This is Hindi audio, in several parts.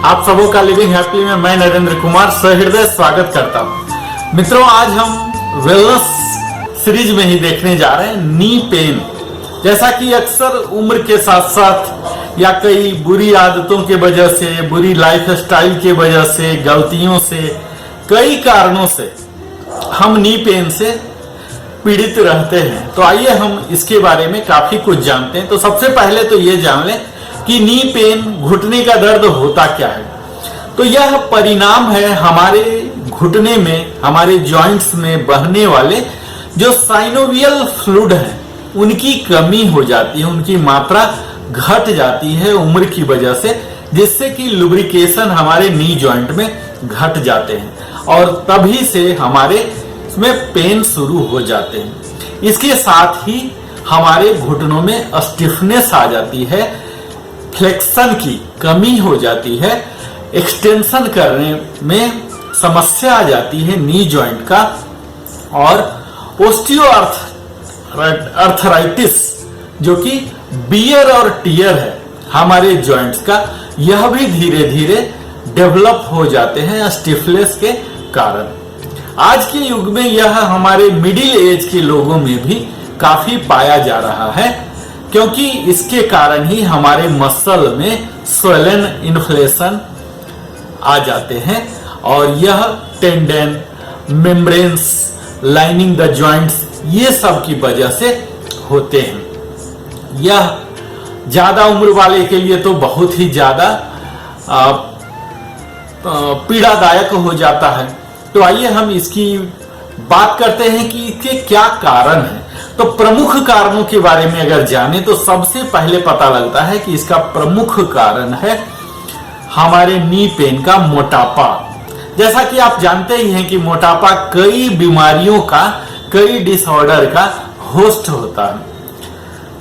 आप सबों का लिविंग हैप्पी में मैं नरेंद्र कुमार सहृदय स्वागत करता हूं। मित्रों, आज हम वेलनेस सीरीज में ही देखने जा रहे हैं नी पेन। जैसा कि अक्सर उम्र के साथ साथ या कई बुरी आदतों के वजह से, बुरी लाइफ स्टाइल के वजह से, गलतियों से, कई कारणों से हम नी पेन से पीड़ित रहते हैं। तो आइए हम इसके बारे में काफी कुछ जानते हैं। तो सबसे पहले तो ये जान लें कि नी पेन, घुटने का दर्द होता क्या है। तो यह परिणाम है हमारे घुटने में, हमारे जॉइंट्स में बहने वाले जो साइनोवियल फ्लूइड है उनकी कमी हो जाती है, उनकी मात्रा घट जाती है उम्र की वजह से, जिससे कि लुब्रिकेशन हमारे नी जॉइंट में घट जाते हैं और तभी से हमारे इसमें पेन शुरू हो जाते हैं। इसके साथ ही हमारे घुटनों में स्टिफनेस आ जाती है, फ्लेक्शन की कमी हो जाती है, एक्सटेंशन करने में समस्या आ जाती है नी जॉइंट का, और ओस्टियोआर्थराइटिस जो कि बियर और टियर है हमारे जॉइंट्स का, यह भी धीरे धीरे डेवलप हो जाते हैं स्टिफनेस के कारण। आज के युग में यह हमारे मिडिल एज के लोगों में भी काफी पाया जा रहा है, क्योंकि इसके कारण ही हमारे मसल में स्वेलन, इन्फ्लेशन आ जाते हैं और यह tendon, membranes lining the joints, ये सब की वजह से होते हैं। यह ज्यादा उम्र वाले के लिए तो बहुत ही ज्यादा पीड़ादायक हो जाता है। तो आइए हम इसकी बात करते हैं कि इसके क्या कारण हैं। तो प्रमुख कारणों के बारे में अगर जाने तो सबसे पहले पता लगता है कि इसका प्रमुख कारण है हमारे नी पेन का मोटापा। जैसा कि आप जानते ही हैं कि मोटापा कई बीमारियों का, कई डिसऑर्डर का होस्ट होता है।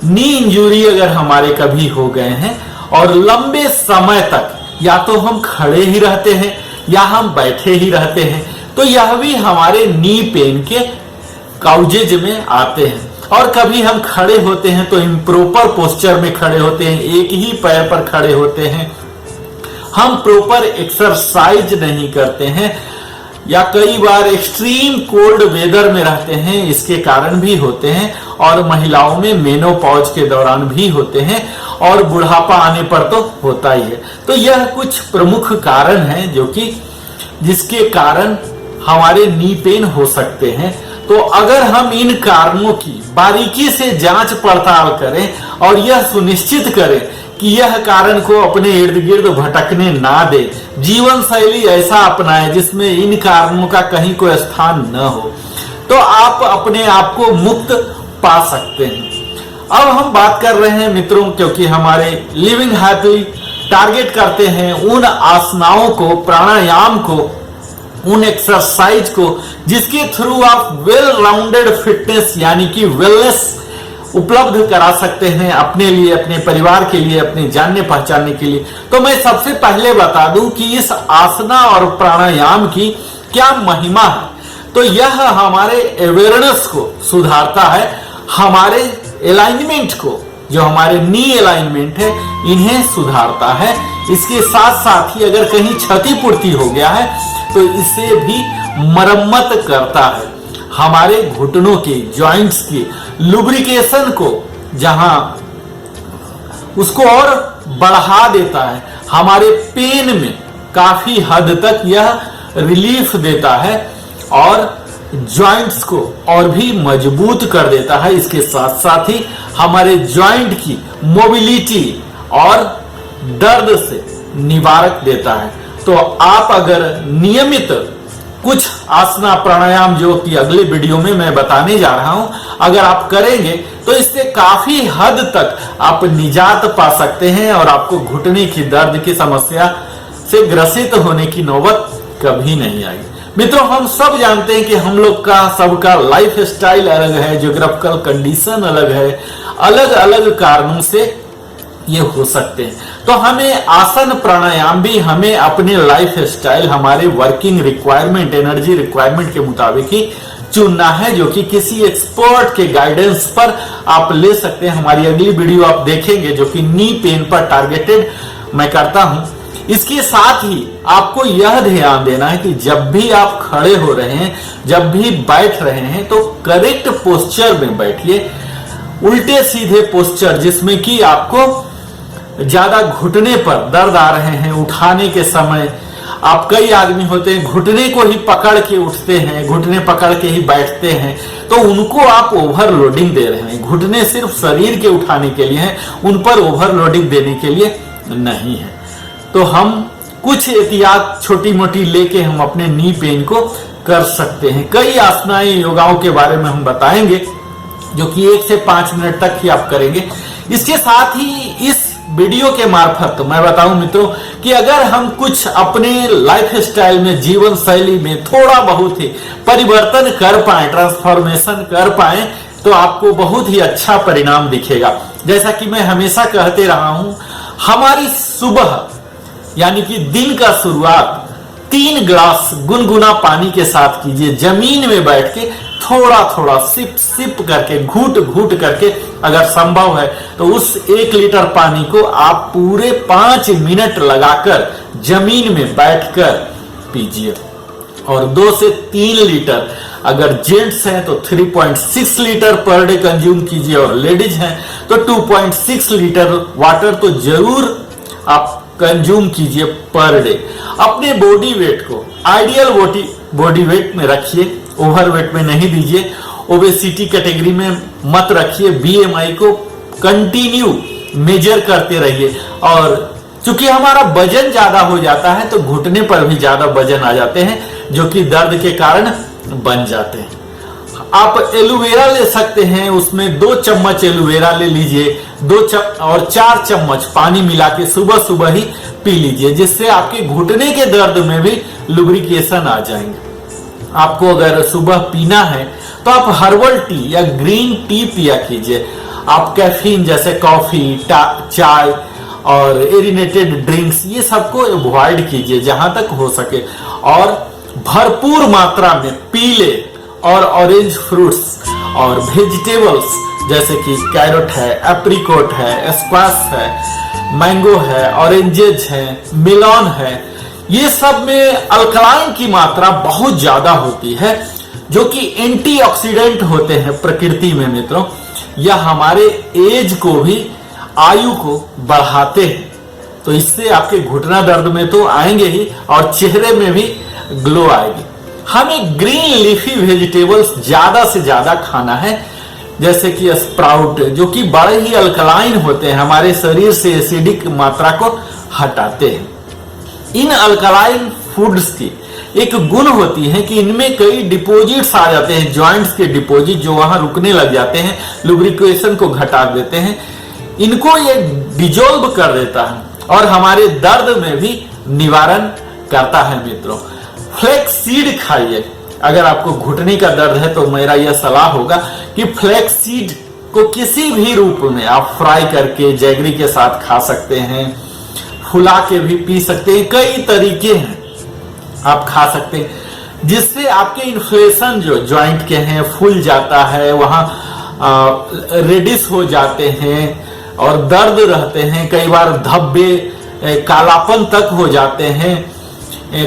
नी इंजरी अगर हमारे कभी हो गए हैं और लंबे समय तक या तो हम खड़े ही रहते हैं या हम बैठे ही रहते हैं, तो यह भी हमारे नी पेन के काउजेज में आते हैं। और कभी हम खड़े होते हैं तो इम्प्रॉपर पोस्चर में खड़े होते हैं, एक ही पैर पर खड़े होते हैं, हम प्रॉपर एक्सरसाइज नहीं करते हैं, या कई बार एक्सट्रीम कोल्ड वेदर में रहते हैं, इसके कारण भी होते हैं। और महिलाओं में मेनोपॉज के दौरान भी होते हैं, और बुढ़ापा आने पर तो होता ही है। तो यह कुछ प्रमुख कारण हैं जो कि जिसके कारण हमारे नी पेन हो सकते हैं। तो अगर हम इन कारणों की बारीकी से जांच पड़ताल करें और यह सुनिश्चित करें कि यह कारण को अपने इर्द गिर्द भटकने ना दे, जीवन शैली ऐसा अपनाएं जिसमें इन कारणों का कहीं कोई स्थान न हो, तो आप अपने आप को मुक्त पा सकते हैं। अब हम बात कर रहे हैं मित्रों, क्योंकि हमारे लिविंग हैप्पी टारगेट करते हैं उन आसनाओं को, प्राणायाम को, उन एक्सरसाइज को जिसके थ्रू आप वेल राउंडेड फिटनेस यानी कि वेलनेस उपलब्ध करा सकते हैं अपने लिए, अपने परिवार के लिए, अपने जानने पहचानने के लिए। तो मैं सबसे पहले बता दूं कि इस आसना और प्राणायाम की क्या महिमा है। तो यह हमारे अवेयरनेस को सुधारता है, हमारे अलाइनमेंट को, जो हमारे नी अलाइनमेंट है, इन्हें सुधारता है। इसके साथ साथ ही अगर कहीं क्षतिपूर्ति हो गया है तो इसे भी मरम्मत करता है, हमारे घुटनों के जॉइंट्स की लुब्रिकेशन को, जहां उसको और बढ़ा देता है, हमारे पेन में काफी हद तक यह रिलीफ देता है और जॉइंट्स को और भी मजबूत कर देता है। इसके साथ साथ ही हमारे जॉइंट की मोबिलिटी और दर्द से निवारक देता है। तो आप अगर नियमित कुछ आसना, प्राणायाम जो कि अगले वीडियो में मैं बताने जा रहा हूं, अगर आप करेंगे तो इससे काफी हद तक आप निजात पा सकते हैं और आपको घुटने की दर्द की समस्या से ग्रसित होने की नौबत कभी नहीं आएगी। मित्रों, हम सब जानते हैं कि हम लोग का, सबका लाइफ स्टाइल अलग है, ज्योग्राफिकल कंडीशन अलग है, अलग अलग कारणों से ये हो सकते हैं। तो हमें आसन, प्राणायाम भी हमें अपने लाइफ स्टाइल, हमारे वर्किंग रिक्वायरमेंट, एनर्जी रिक्वायरमेंट के मुताबिक ही चुनना है, जो कि किसी एक्सपर्ट के गाइडेंस पर आप ले सकते हैं। हमारी अगली वीडियो आप देखेंगे जो कि नी पेन पर टारगेटेड मैं करता हूं। इसके साथ ही आपको यह ध्यान देना है कि जब भी आप खड़े हो रहे हैं, जब भी बैठ रहे हैं, तो करेक्ट पोस्चर में बैठिए। उल्टे सीधे पोस्चर जिसमें कि आपको ज्यादा घुटने पर दर्द आ रहे हैं उठाने के समय, आप कई आदमी होते हैं घुटने को ही पकड़ के उठते हैं, घुटने पकड़ के ही बैठते हैं, तो उनको आप ओवरलोडिंग दे रहे हैं। घुटने सिर्फ शरीर के उठाने के लिए हैं, उन पर ओवरलोडिंग देने के लिए नहीं है। तो हम कुछ एहतियात छोटी मोटी लेके हम अपने नी पेन को कर सकते हैं। कई आसनाएं योगाओं के बारे में हम बताएंगे जो कि 1 से 5 मिनट तक ही आप करेंगे। इसके साथ ही इस वीडियो के मार्फत मैं बताऊं मित्रों कि अगर हम कुछ अपने लाइफ स्टाइल में, जीवन शैली में थोड़ा बहुत ही परिवर्तन कर पाए, ट्रांसफॉर्मेशन कर पाए, तो आपको बहुत ही अच्छा परिणाम दिखेगा। जैसा कि मैं हमेशा कहते रहा हूं, हमारी सुबह यानी कि दिन का शुरुआत 3 ग्लास गुनगुना पानी के साथ कीजिए। जमीन में बैठ के थोड़ा थोड़ा सिप सिप करके, घूट घूट करके, अगर संभव है तो उस 1 लीटर पानी को आप पूरे 5 मिनट लगाकर जमीन में बैठकर पीजिए। और 2 से 3 लीटर, अगर जेंट्स हैं तो 3.6 लीटर पर डे कंज्यूम कीजिए, और लेडीज हैं तो 2.6 लीटर वाटर तो जरूर आप कंज्यूम कीजिए पर डे। अपने बॉडी वेट को आइडियल बॉडी वेट में रखिए, ओवरवेट में नहीं दीजिए, ओबेसिटी कैटेगरी में मत रखिए। बीएमआई को कंटिन्यू मेजर करते रहिए, और चूंकि हमारा वजन ज्यादा हो जाता है तो घुटने पर भी ज्यादा वजन आ जाते हैं, जो कि दर्द के कारण बन जाते हैं। आप एलोवेरा ले सकते हैं, उसमें 2 चम्मच एलोवेरा ले लीजिए, 4 चम्मच पानी मिला के सुबह सुबह ही पी लीजिए, जिससे आपके घुटने के दर्द में भी लुब्रिकेशन आ जाएंगे। आपको अगर सुबह पीना है तो आप हर्बल टी या ग्रीन टी पिया कीजिए। आप कैफीन जैसे कॉफी, चाय और एरिनेटेड ड्रिंक्स, ये सबको अवॉइड कीजिए जहां तक हो सके, और भरपूर मात्रा में पीले और ऑरेंज फ्रूट्स और वेजिटेबल्स जैसे कि कैरोट है, एप्रिकॉट है, स्क्वाश है, मैंगो है, ऑरेंजेज है, मेलन है, ये सब में अल्कलाइन की मात्रा बहुत ज्यादा होती है, जो कि एंटीऑक्सीडेंट होते हैं प्रकृति में मित्रों। यह हमारे एज को भी, आयु को बढ़ाते हैं। तो इससे आपके घुटना दर्द में तो आएंगे ही, और चेहरे में भी ग्लो आएगी। हमें ग्रीन लीफी वेजिटेबल्स ज्यादा से ज्यादा खाना है, जैसे कि स्प्राउट, जो कि बड़े ही अल्कलाइन होते हैं, हमारे शरीर से एसिडिक मात्रा को हटाते हैं। इन अल्कलाइन फूड्स की एक गुण होती है कि इनमें कई डिपॉजिट्स आ जाते हैं, जॉइंट्स के डिपॉजिट जो वहां रुकने लग जाते हैं, लुब्रिकेशन को घटा देते हैं, इनको ये डिजोल्व कर देता है और हमारे दर्द में भी निवारण करता है मित्रों। फ्लैक्स सीड खाइए। अगर आपको घुटने का दर्द है तो मेरा यह सलाह होगा कि फ्लैक्स सीड को किसी भी रूप में आप फ्राई करके जैगरी के साथ खा सकते हैं, फुला के भी पी सकते हैं, कई तरीके हैं आप खा सकते हैं, जिससे आपके इन्फ्लेशन जो जॉइंट के हैं फूल जाता है, वहां रेडिश हो जाते हैं और दर्द रहते हैं, कई बार धब्बे, कालापन तक हो जाते हैं।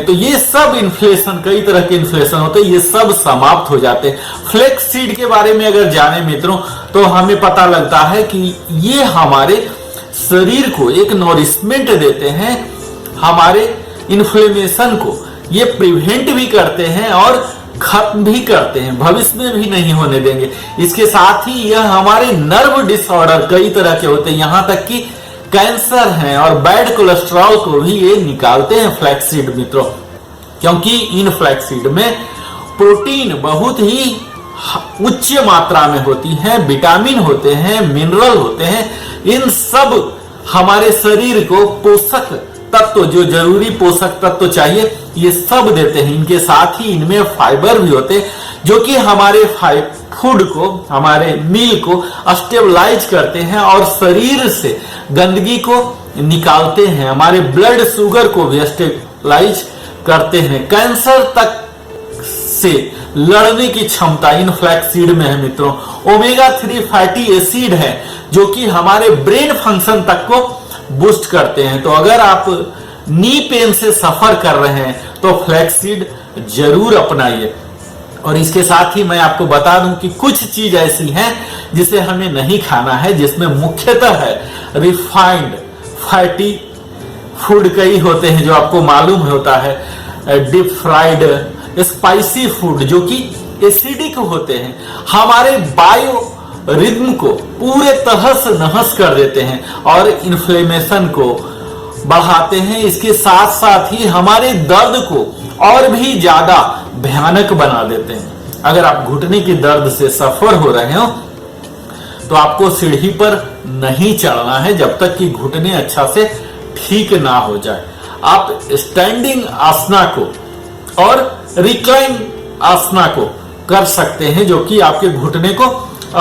तो ये सब इन्फ्लेशन, कई तरह के इन्फ्लेशन होते हैं, ये सब समाप्त हो जाते हैं। फ्लैक्स सीड के बारे में अगर जाने मित्रों तो हमें पता लगता है कि ये हमारे शरीर को एक नॉरिशमेंट देते हैं, हमारे इन्फ्लेमेशन को ये प्रिवेंट भी करते हैं और खत्म भी करते हैं, भविष्य में भी नहीं होने देंगे। इसके साथ ही यह हमारे नर्व डिसऑर्डर कई तरह के होते हैं, यहां तक कि कैंसर है और बैड कोलेस्ट्रॉल को भी ये निकालते हैं फ्लैक्सीड मित्रों, क्योंकि इन फ्लैक्सीड में प्रोटीन बहुत ही उच्च मात्रा में होती है, विटामिन होते हैं, मिनरल होते हैं, इन सब हमारे शरीर को पोषक तत्व, जो जरूरी पोषक तत्व चाहिए, ये सब देते हैं। इनके साथ ही इनमें फाइबर भी होते हैं, जो कि हमारे फूड को, हमारे मील को स्टेबलाइज करते हैं और शरीर से गंदगी को निकालते हैं, हमारे ब्लड शुगर को भी स्टेबलाइज करते हैं। कैंसर तक से लड़ने की क्षमता इन फ्लैक्सीड में है मित्रों। ओमेगा 3 फैटी एसिड है, जो कि हमारे ब्रेन फंक्शन तक को बूस्ट करते हैं। तो अगर आप नी पेन से सफर कर रहे हैं तो फ्लैक्सीड जरूर अपनाइए। और इसके साथ ही मैं आपको बता दूं कि कुछ चीज ऐसी हैं जिसे हमें नहीं खाना है, जिसमें मुख्यतः है रिफाइंड फैटी फूड कई होते हैं जो आपको मालूम होता है, डीप फ्राइड स्पाइसी फूड जो कि एसिडिक होते हैं, हमारे बायो रिद्म को पूरे तहस नहस कर देते हैं और इन्फ्लेमेशन को बढ़ाते हैं। इसके साथ साथ ही हमारे दर्द को और भी ज्यादा भयानक बना देते हैं। अगर आप घुटने के दर्द से सफर हो रहे हो तो आपको सीढ़ी पर नहीं चढ़ना है जब तक कि घुटने अच्छा से ठीक ना हो जाए। आप स्टैंडिंग आसना को और रिक्लाइन आसना को कर सकते हैं जो कि आपके घुटने को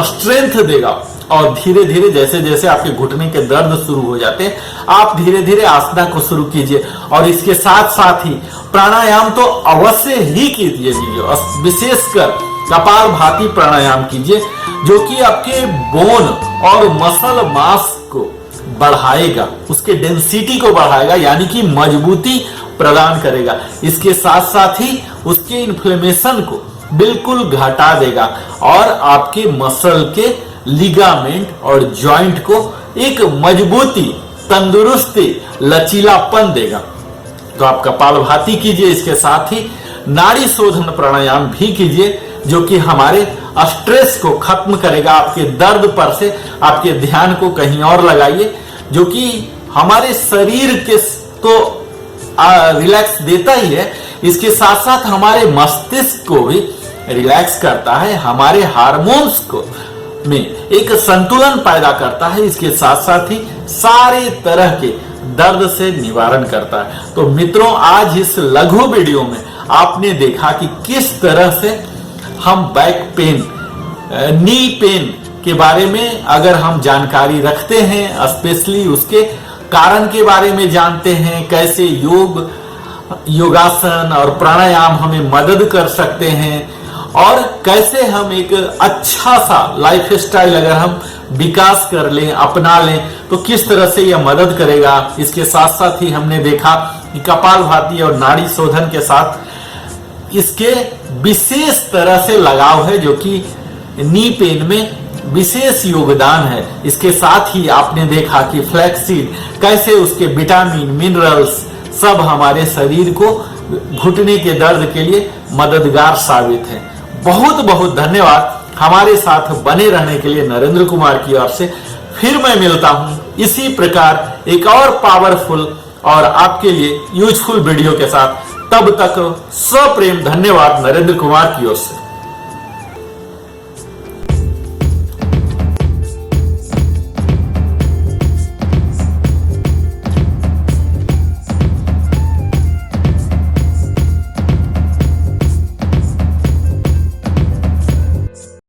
स्ट्रेंथ देगा। और धीरे धीरे जैसे जैसे आपके घुटने के दर्द शुरू हो जाते हैं आप धीरे धीरे आसना को शुरू कीजिए। और इसके साथ साथ ही प्राणायाम तो अवश्य ही कीजिए, विशेषकर कपालभाति प्राणायाम कीजिए जो कि आपके बोन और मसल मास को बढ़ाएगा, उसके डेंसिटी को बढ़ाएगा, यानी कि मजबूती प्रदान करेगा। इसके साथ साथ ही उसके इन्फ्लेमेशन को बिल्कुल घटा देगा और आपके मसल के लिगामेंट और जॉइंट को एक मजबूती, तंदुरुस्ती, लचीलापन देगा। तो आप कपालभाति कीजिए, इसके साथ ही नाड़ी शोधन प्राणायाम भी कीजिए जो कि हमारे स्ट्रेस को खत्म करेगा। आपके दर्द पर से आपके ध्यान को कहीं और लगाइए जो कि हमारे शरीर के तो रिलैक्स देता ही है, इसके साथ साथ हमारे मस्तिष्क को भी रिलैक्स करता है, हमारे हार्मोन्स को में एक संतुलन पैदा करता है, इसके साथ साथ ही सारे तरह के दर्द से निवारण करता है। तो मित्रों, आज इस लघु वीडियो में आपने देखा कि किस तरह से हम बैक पेन, नी पेन के बारे में अगर हम जानकारी रखते हैं, स्पेशली उसके कारण के बारे में जानते हैं, कैसे योगासन और प्राणायाम हमें मदद कर सकते हैं और कैसे हम एक अच्छा सा लाइफ स्टाइल अगर हम विकास कर लें, अपना लें तो किस तरह से यह मदद करेगा। इसके साथ साथ ही हमने देखा कि कपालभाति और नाड़ी शोधन के साथ इसके विशेष तरह से लगाव है जो कि नी पेन में विशेष योगदान है। इसके साथ ही आपने देखा कि फ्लैक्सीड कैसे उसके विटामिन, मिनरल्स सब हमारे शरीर को घुटने के दर्द के लिए मददगार साबित है। बहुत बहुत धन्यवाद हमारे साथ बने रहने के लिए नरेंद्र कुमार की ओर से। फिर मैं मिलता हूं इसी प्रकार एक और पावरफुल और आपके लिए यूजफुल वीडियो के साथ। तब तक सप्रेम धन्यवाद नरेंद्र कुमार की ओर से।